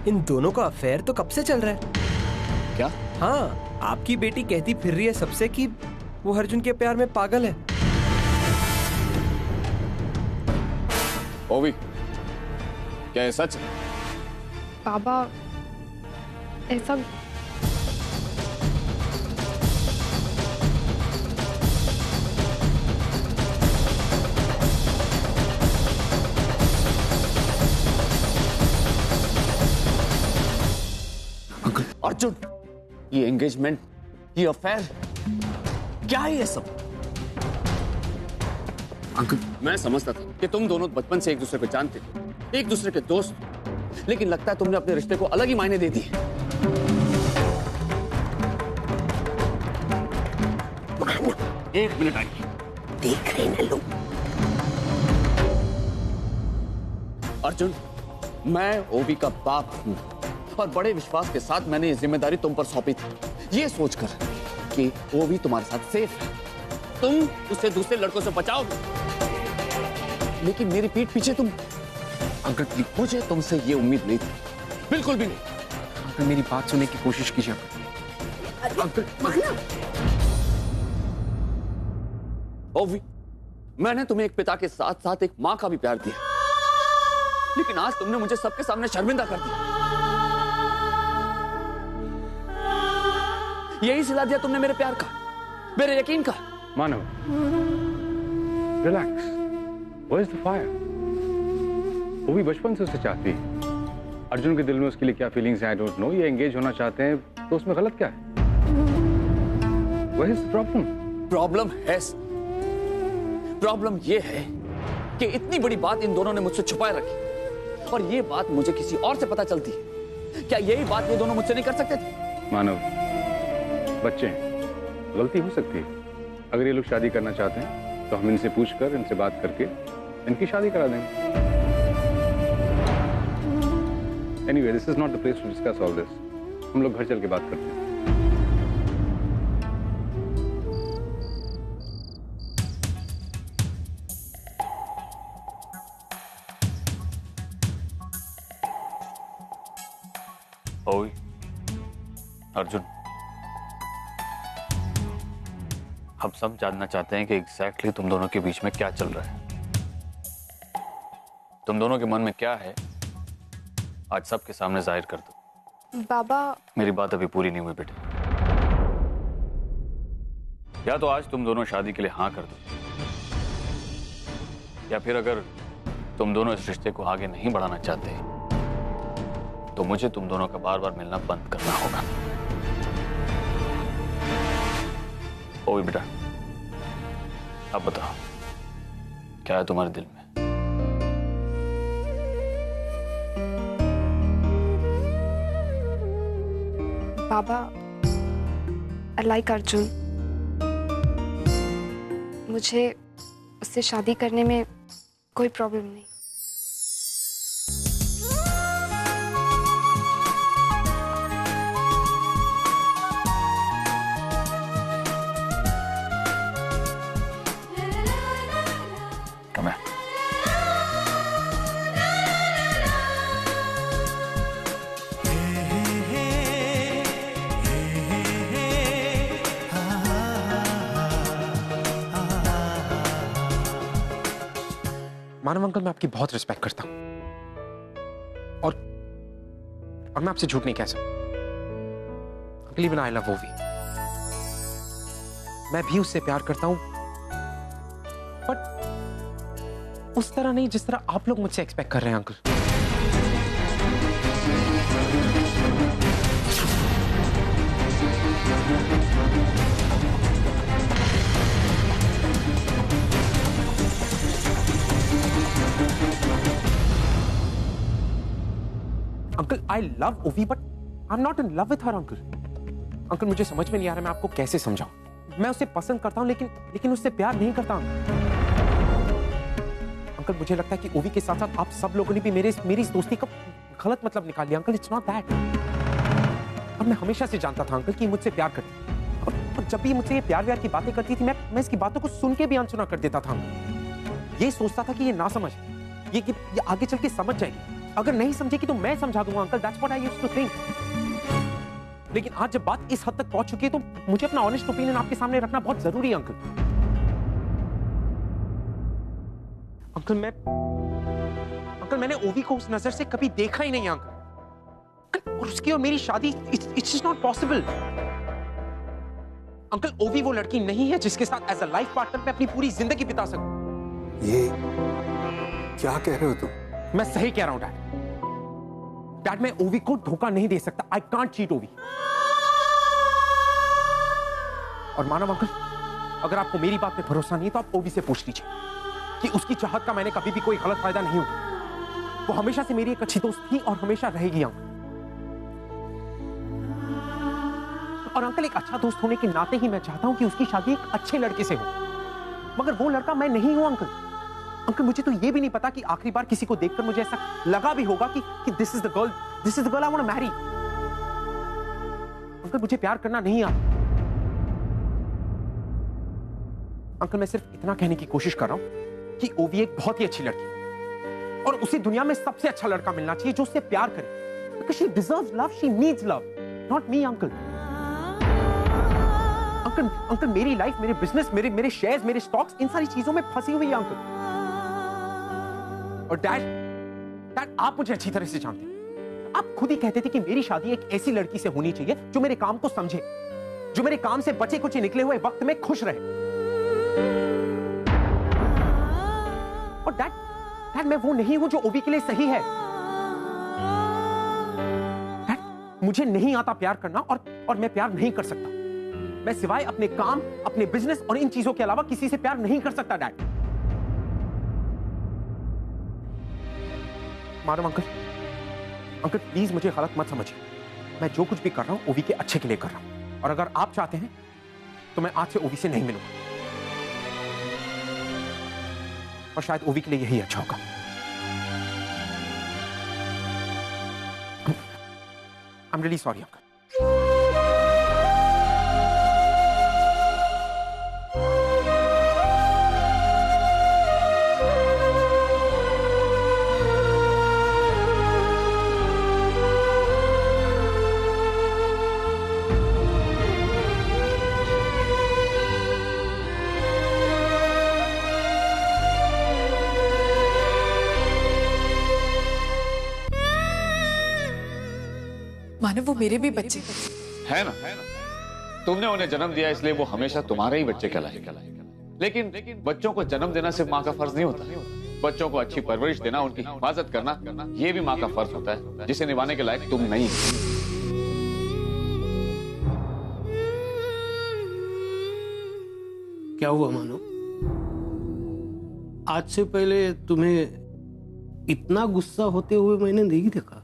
इन दोनों का अफेयर तो कब से चल रहा है। क्या? हाँ, आपकी बेटी कहती फिर रही है सबसे कि वो अर्जुन के प्यार में पागल है। ओवी, क्या ये सच है? बाबा, ऐसा अर्जुन, ये एंगेजमेंट, ये अफेयर, क्या है ये सब? अंकल, मैं समझता था कि तुम दोनों बचपन से एक दूसरे को जानते थे, एक दूसरे के दोस्त, लेकिन लगता है तुमने अपने रिश्ते को अलग ही मायने दे दिए। एक मिनट आइए, देख रहे हैं लोग। अर्जुन, मैं ओवी का बाप हूं और बड़े विश्वास के साथ मैंने ये जिम्मेदारी तुम पर सौंपी थी, ये सोचकर कि ओवी तुम्हारे साथ सेफ है, तुम उसे दूसरे लड़कों से बचाओगे। लेकिन मेरी पीठ पीछे तुम। अंकल प्लीज, मुझे तुमसे ये उम्मीद नहीं थी, बिल्कुल भी नहीं। अंकल मेरी बात सुनने की कोशिश कीजिए। अंकल, ओवी, मैंने तुम्हें एक पिता के साथ साथ एक मां का भी प्यार दिया, लेकिन आज तुमने मुझे सबके सामने शर्मिंदा कर दिया। यही सिला दिया तुमने मेरे प्यार का, मेरे यकीन का। मानव, relax, Where is the fire? वो भी बचपन से उसे चाहती है। अर्जुन के दिल में उसके लिए क्या फीलिंग्स हैं, I don't know। ये एंगेज होना चाहते हैं तो उसमें गलत क्या है? Where is the problem? Problem ये है कि इतनी बड़ी बात इन दोनों ने मुझसे छुपाए रखी, और ये बात मुझे किसी और से पता चलती है। क्या यही बात ये दोनों मुझसे नहीं कर सकते थे? मानव, बच्चे हैं, गलती हो सकती है। अगर ये लोग शादी करना चाहते हैं तो हम इनसे पूछकर, इनसे बात करके इनकी शादी करा देंगे। Anyway, this is not the place to discuss all this. हम लोग घर चल के बात करते हैं। ओवी, अर्जुन, हम सब जानना चाहते हैं कि एग्जैक्टली तुम दोनों के बीच में क्या चल रहा है, तुम दोनों के मन में क्या है, आज सबके सामने जाहिर कर दो। बाबा, मेरी बात अभी पूरी नहीं हुई बेटे। या तो आज तुम दोनों शादी के लिए हाँ कर दो, या फिर अगर तुम दोनों इस रिश्ते को आगे नहीं बढ़ाना चाहते तो मुझे तुम दोनों का बार बार मिलना बंद करना होगा। ओवी बेटा, अब बताओ क्या है तुम्हारे दिल में? बाबा, I like अर्जुन। मुझे उससे शादी करने में कोई प्रॉब्लम नहीं। मानव अंकल, मैं आपकी बहुत रिस्पेक्ट करता हूं और मैं आपसे झूठ नहीं कह सकता अंकल। इवन आई लव ओवी, मैं भी उससे प्यार करता हूं, बट उस तरह नहीं जिस तरह आप लोग मुझसे एक्सपेक्ट कर रहे हैं अंकल। अंकल, आई लव ओवी but I am not in love with her uncle. Uncle, मुझे समझ में नहीं आ रहा मैं आपको कैसे समझाऊं। मैं उसे पसंद करता हूं लेकिन उससे प्यार नहीं करता अंकल। मुझे लगता है कि ओवी के साथ साथ आप सब लोगों ने भी मेरी इस दोस्ती का गलत मतलब निकाल लिया अंकल। It's not that. और मैं हमेशा से जानता था अंकल कि मुझसे प्यार करती, और जब भी मुझसे ये प्यार व्यार की बातें करती थी मैं इसकी बातों को सुन के भी अनसुना कर देता था अंकल। ये सोचता था कि ये ना समझ, ये आगे चल के समझ जाएगी, अगर नहीं समझेगी तो मैं समझा दूंगा uncle, that's what I used to think. लेकिन आज जब बात इस हद तक पहुंच चुकी है तो मुझे अपना ऑनेस्ट ओपिनियन आपके सामने रखना बहुत जरूरी है अंकल। अंकल मैंने ओवी को उस नजर से कभी देखा ही नहीं अंकल, और उसकी और मेरी शादी it's just not possible. Uncle ओवी वो लड़की नहीं है जिसके साथ एज अ लाइफ पार्टनर मैं अपनी पूरी जिंदगी बिता सकूं। ये क्या कह रहे हो तुम? मैं सही कह रहा हूं डैड, मैं ओवी को धोखा नहीं दे सकता। आई कांट चीट ओवी। और मानव अंकल, अगर आपको मेरी बात पे भरोसा नहीं है तो आप ओवी से पूछ लीजिए कि उसकी चाहत का मैंने कभी भी कोई गलत फायदा नहीं उठाया। वो हमेशा से मेरी एक अच्छी दोस्त थी और हमेशा रहेगी अंकल। और अंकल एक अच्छा दोस्त होने के नाते ही मैं चाहता हूं कि उसकी शादी एक अच्छे लड़के से हो, मगर वो लड़का मैं नहीं हूं अंकल। मुझे तो ये भी नहीं पता कि आखिरी बार किसी को देखकर मुझे ऐसा लगा भी होगा कि this is the girl I want to marry. Uncle मुझे प्यार करना नहीं आता। अंकल मैं सिर्फ इतना कहने की कोशिश कर रहा हूं कि ओवी एक बहुत ही अच्छी लड़की है और उसे दुनिया में सबसे अच्छा लड़का मिलना चाहिए जो उससे प्यार करे, because she deserves love, she needs love, not me uncle. Uncle मेरी लाइफ, मेरे बिजनेस, मेरे शेयर्स, मेरे स्टॉक्स, इन सारी चीजों में फंसी हुई है अंकल। और डैड आप मुझे अच्छी तरह से जानते हैं। आप खुद ही कहते थे कि मेरी शादी एक ऐसी लड़की से होनी चाहिए जो मेरे काम को समझे, जो मेरे काम से बचे कुछ निकले हुए वक्त में खुश रहे। और डैड मैं वो नहीं हूं जो ओवी के लिए सही है। डैड मुझे नहीं आता प्यार करना और मैं प्यार नहीं कर सकता। मैं सिवाय अपने काम, अपने बिजनेस और इन चीजों के अलावा किसी से प्यार नहीं कर सकता डैड। मानव अंकल प्लीज मुझे गलत मत समझिए। मैं जो कुछ भी कर रहा हूं ओवी के अच्छे के लिए कर रहा हूं, और अगर आप चाहते हैं तो मैं आज से ओवी से नहीं मिलूंगा, और शायद ओवी के लिए यही अच्छा होगा। I am really sorry uncle. Manav वो मेरे भी बच्चे है ना। तुमने उन्हें जन्म दिया इसलिए वो हमेशा तुम्हारे ही बच्चे कहलाएंगे। लेकिन बच्चों को जन्म देना सिर्फ माँ का फर्ज नहीं होता। बच्चों को अच्छी परवरिश देना, उनकी हिफाजत करना, ये भी माँ का फर्ज होता है, जिसे निभाने के लायक तुम नहीं। क्या हुआ मानो? आज से पहले तुम्हें इतना गुस्सा होते हुए मैंने नहीं देखा।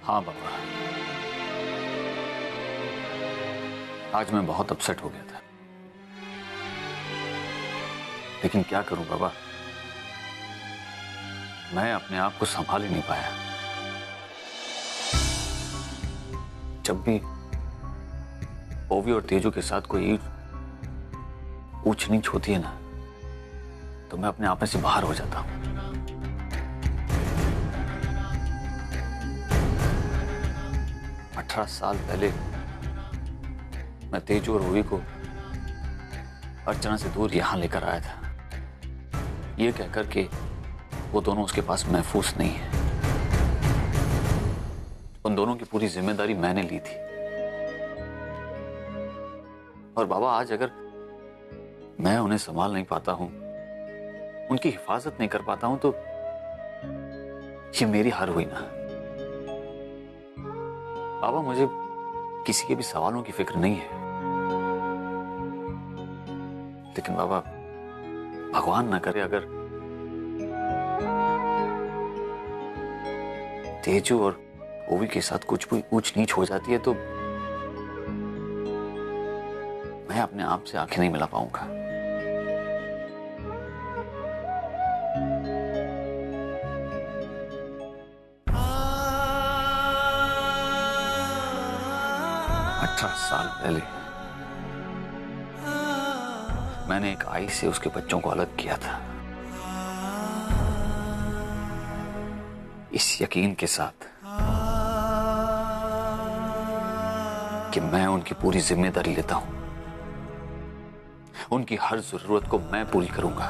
हाँ बाबा, आज मैं बहुत अपसेट हो गया था, लेकिन क्या करूं बाबा, मैं अपने आप को संभाल ही नहीं पाया। जब भी ओवी और तेजू के साथ कोई ऊंच नीच होती है ना, तो मैं अपने आप में से बाहर हो जाता हूं। 18 साल पहले मैं तेजू और ओवी को अर्चना से दूर यहां लेकर आया था, ये कहकर के वो दोनों उसके पास महफूज नहीं है। उन दोनों की पूरी जिम्मेदारी मैंने ली थी। और बाबा, आज अगर मैं उन्हें संभाल नहीं पाता हूं, उनकी हिफाजत नहीं कर पाता हूं, तो ये मेरी हार हुई ना। बाबा, मुझे किसी के भी सवालों की फिक्र नहीं है, लेकिन बाबा भगवान ना करे अगर तेजू और ओवी के साथ कुछ भी ऊंच नीच हो जाती है, तो मैं अपने आप से आंखें नहीं मिला पाऊंगा। साल पहले मैंने एक आई से उसके बच्चों को अलग किया था, इस यकीन के साथ कि मैं उनकी पूरी जिम्मेदारी लेता हूं, उनकी हर जरूरत को मैं पूरी करूंगा।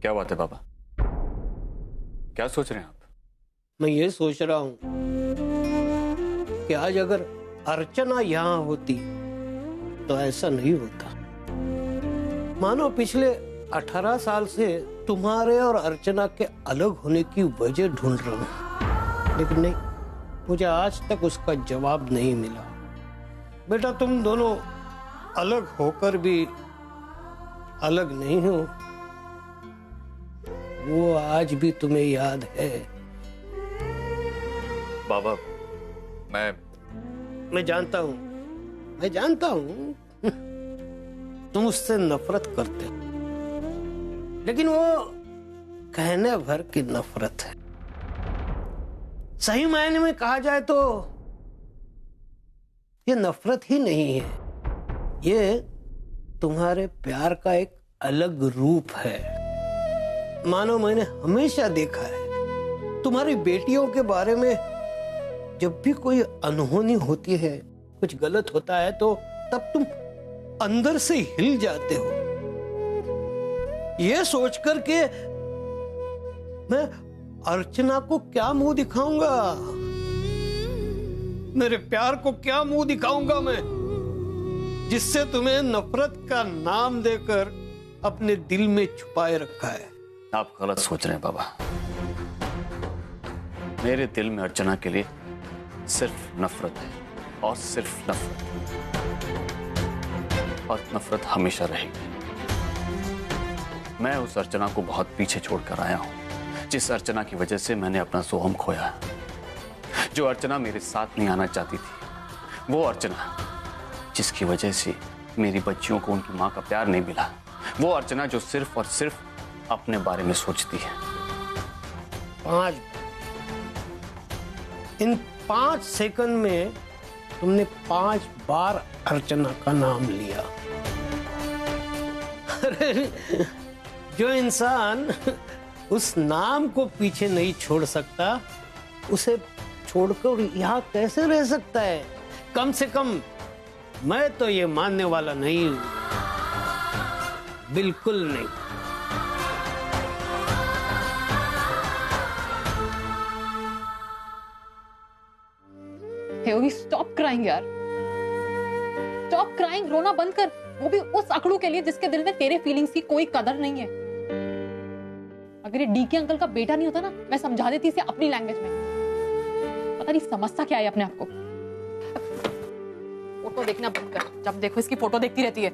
क्या बात है बाबा, क्या सोच रहे हैं आप? मैं ये सोच रहा हूं कि आज अगर अर्चना यहां होती तो ऐसा नहीं होता। मानो पिछले 18 साल से तुम्हारे और अर्चना के अलग होने की वजह ढूंढ रहा हूं, लेकिन नहीं, मुझे आज तक उसका जवाब नहीं मिला। बेटा, तुम दोनों अलग होकर भी अलग नहीं हो, वो आज भी तुम्हें याद है। बाबा, मैं जानता हूं तुम उससे नफरत करते हो, लेकिन वो कहने भर की नफरत है। सही मायने में कहा जाए तो ये नफरत ही नहीं है, ये तुम्हारे प्यार का एक अलग रूप है। मानो मैंने हमेशा देखा है, तुम्हारी बेटियों के बारे में जब भी कोई अनहोनी होती है, कुछ गलत होता है, तो तब तुम अंदर से हिल जाते हो, ये सोचकर के मैं अर्चना को क्या मुंह दिखाऊंगा, मेरे प्यार को क्या मुंह दिखाऊंगा मैं, जिससे तुम्हें नफरत का नाम देकर अपने दिल में छुपाए रखा है। आप गलत सोच रहे हैं बाबा। मेरे दिल में अर्चना के लिए सिर्फ नफरत है, और सिर्फ नफरत, और नफरत हमेशा रहेगी। मैं उस अर्चना को बहुत पीछे छोड़कर आया हूं, जिस अर्चना की वजह से मैंने अपना सोहम खोया, जो अर्चना मेरे साथ नहीं आना चाहती थी, वो अर्चना जिसकी वजह से मेरी बच्चियों को उनकी मां का प्यार नहीं मिला, वो अर्चना जो सिर्फ और सिर्फ अपने बारे में सोचती है। इन 5 सेकंड में तुमने 5 बार अर्चना का नाम लिया। अरे, जो इंसान उस नाम को पीछे नहीं छोड़ सकता, उसे छोड़कर यहाँ कैसे रह सकता है? कम से कम मैं तो ये मानने वाला नहीं हूं, बिल्कुल नहीं। स्टॉप क्राइंग यार, स्टॉप क्राइंग, रोना बंद कर, वो भी उस अकड़ू के लिए जिसके दिल में तेरे फीलिंग्स की कोई कदर नहीं है। अगर ये डीके अंकल का बेटा नहीं होता ना, मैं समझा देती इसे अपनी लैंग्वेज में। पता नहीं समझता क्या है अपने आप को। फोटो देखना बंद कर, जब देखो इसकी फोटो देखती रहती है।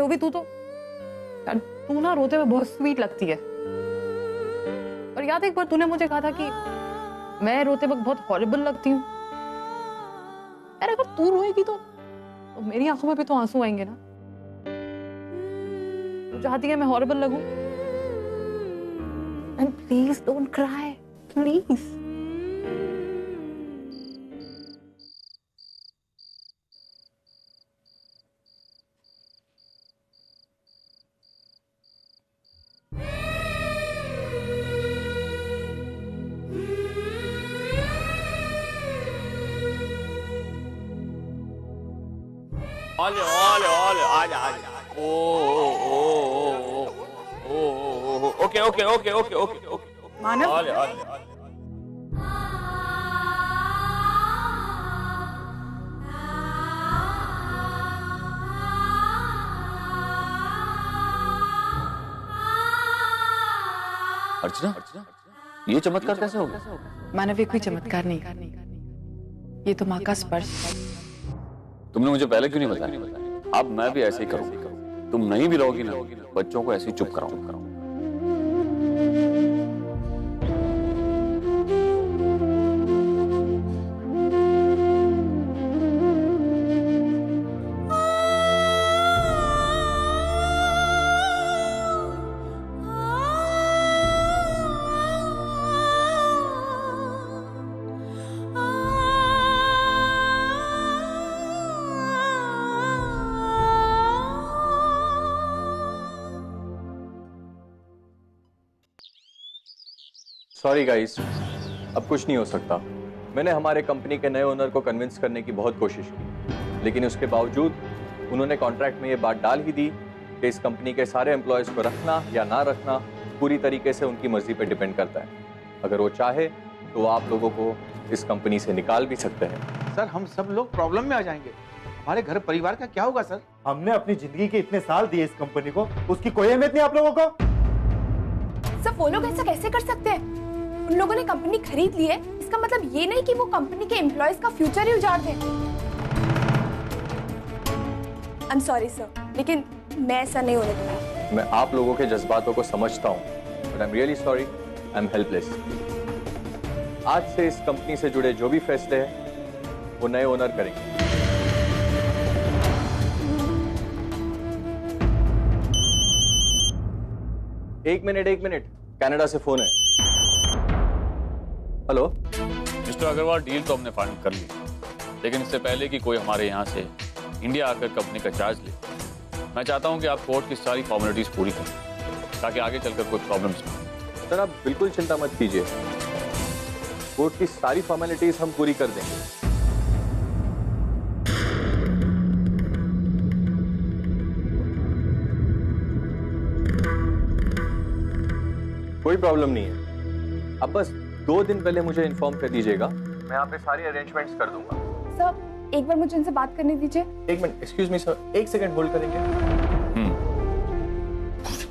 वो भी तू ना रोते हुए बहुत स्वीट लगती है। और याद है एक बार तूने मुझे कहा था कि मैं रोते वक्त बहुत हॉरिबल लगती हूँ। यार अगर तू रोएगी तो मेरी आंखों में भी तो आंसू आएंगे ना। तू चाहती है मैं हॉरिबल लगूं? And please don't cry, please. Okay. Manav, Archana, ये चमत्कार कैसे हो गया? मानव ये कोई चमत्कार नहीं, ये तो माँ का स्पर्श। तुमने मुझे पहले क्यों नहीं बताया? अब मैं भी ऐसे ही करूंगा। तुम नहीं भी रहोगी ना, बच्चों को ऐसे ही चुप कराऊंगा। सॉरी गाइस, अब कुछ नहीं हो सकता। मैंने हमारे कंपनी के नए ओनर को कन्विंस करने की बहुत कोशिश की, लेकिन उसके बावजूद उन्होंने कॉन्ट्रैक्ट में ये बात डाल ही दी कि इस कंपनी के सारे एम्प्लॉयज को रखना या ना रखना पूरी तरीके से उनकी मर्जी पे डिपेंड करता है। अगर वो चाहे तो वो आप लोगों को इस कंपनी से निकाल भी सकते हैं। सर हम सब लोग प्रॉब्लम में आ जाएंगे, हमारे घर परिवार का क्या होगा सर? हमने अपनी जिंदगी के इतने साल दिए इस कंपनी को, उसकी कोई अहमियत नहीं आप लोगों को? सर वो लोग ऐसा कैसे कर सकते हैं? उन लोगों ने कंपनी खरीद ली है, इसका मतलब ये नहीं कि वो कंपनी के एम्प्लॉयज का फ्यूचर ही उजाड़ दें। आई एम सॉरी सर, लेकिन मैं ऐसा नहीं होने दूंगा। मैं आप लोगों के जज्बातों को समझता हूँ, but I am really sorry, I am helpless. आज से इस कंपनी से जुड़े जो भी फैसले हैं वो नए ओनर करेंगे। एक मिनट, कनाडा से फोन है। हेलो मिस्टर अग्रवाल, डील तो हमने फाइनल कर ली, लेकिन इससे पहले कि कोई हमारे यहाँ से इंडिया आकर कंपनी का चार्ज ले, मैं चाहता हूँ कि आप कोर्ट की सारी फॉर्मेलिटीज पूरी करें ताकि आगे चलकर कोई प्रॉब्लम्स ना हो। सर आप बिल्कुल चिंता मत कीजिए, कोर्ट की सारी फॉर्मेलिटीज हम पूरी कर देंगे। कोई प्रॉब्लम नहीं है, अब बस 2 दिन पहले मुझे इन्फॉर्म कर दीजिएगा, मैं यहाँ पे सारी अरेंजमेंट्स कर दूंगा। सर एक बार मुझे उनसे बात करने दीजिए। एक minute, excuse me sir, 1 second hold करेंगे।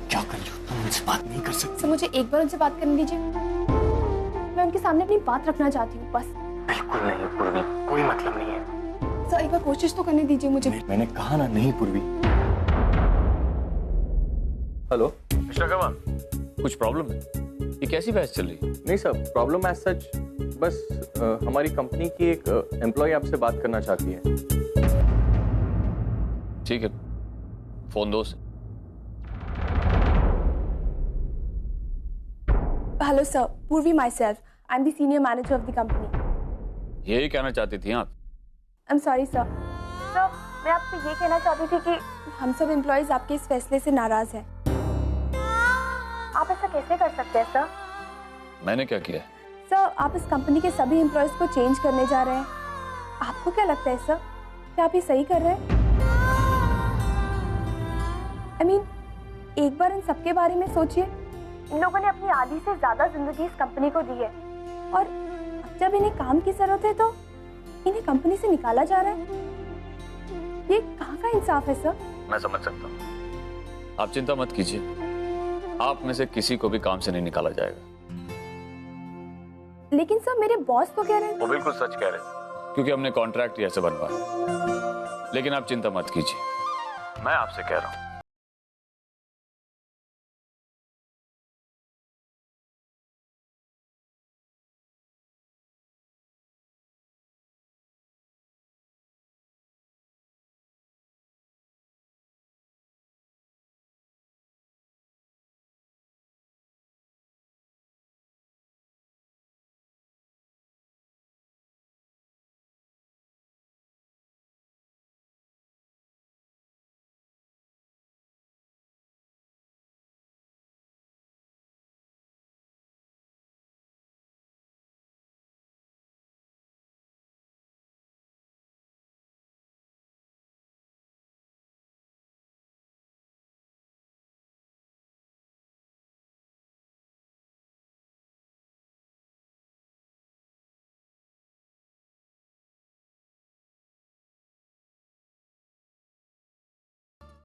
क्या कर रही हो तुम? उनसे बात नहीं कर सकते। सर मुझे एक बार उनसे बात करने दीजिए, मैं उनके सामने अपनी बात रखना चाहती हूँ बस। बिल्कुल नहीं पूर्वी, कोई मतलब नहीं है। सर एक बार कोशिश तो करने दीजिए मुझे। मैंने कहा ना नहीं पूर्वी। हेलो मिस्टर अग्रवाल, कुछ प्रॉब्लम है? ये कैसी बहस चल रही है? नहीं सर, प्रॉब्लम एज सच, बस हमारी कंपनी की एक एम्प्लॉय आपसे बात करना चाहती है। ठीक है, फोन दो से। हेलो सर, पूर्वी my self, I am the senior manager of the company. यही कहना चाहती थी आप? I am sorry sir. Sir मैं आपसे ये कहना चाहती थी कि हम सब एम्प्लॉयज आपके इस फैसले से नाराज हैं। आप ऐसा कैसे कर सकते हैं सर? मैंने क्या किया? सर आप इस कंपनी के सभी एम्प्लॉयज को चेंज करने जा रहे हैं, आपको क्या लगता है सर, क्या आप ये सही कर रहे हैं? I mean, एक बार इन सबके बारे में सोचिए। इन लोगों ने अपनी आधी से ज्यादा जिंदगी इस कंपनी को दी है, और अब जब इन्हें काम की जरूरत है तो इन्हें कंपनी से निकाला जा रहा है। ये कहाँ का इंसाफ है सर? मैं समझ सकता हूँ, आप चिंता मत कीजिए, आप में से किसी को भी काम से नहीं निकाला जाएगा। लेकिन सर मेरे बॉस तो कह रहे हैं। वो बिल्कुल सच कह रहे हैं, क्योंकि हमने कॉन्ट्रैक्ट ही ऐसे बनवाया। लेकिन आप चिंता मत कीजिए, मैं आपसे कह रहा हूँ,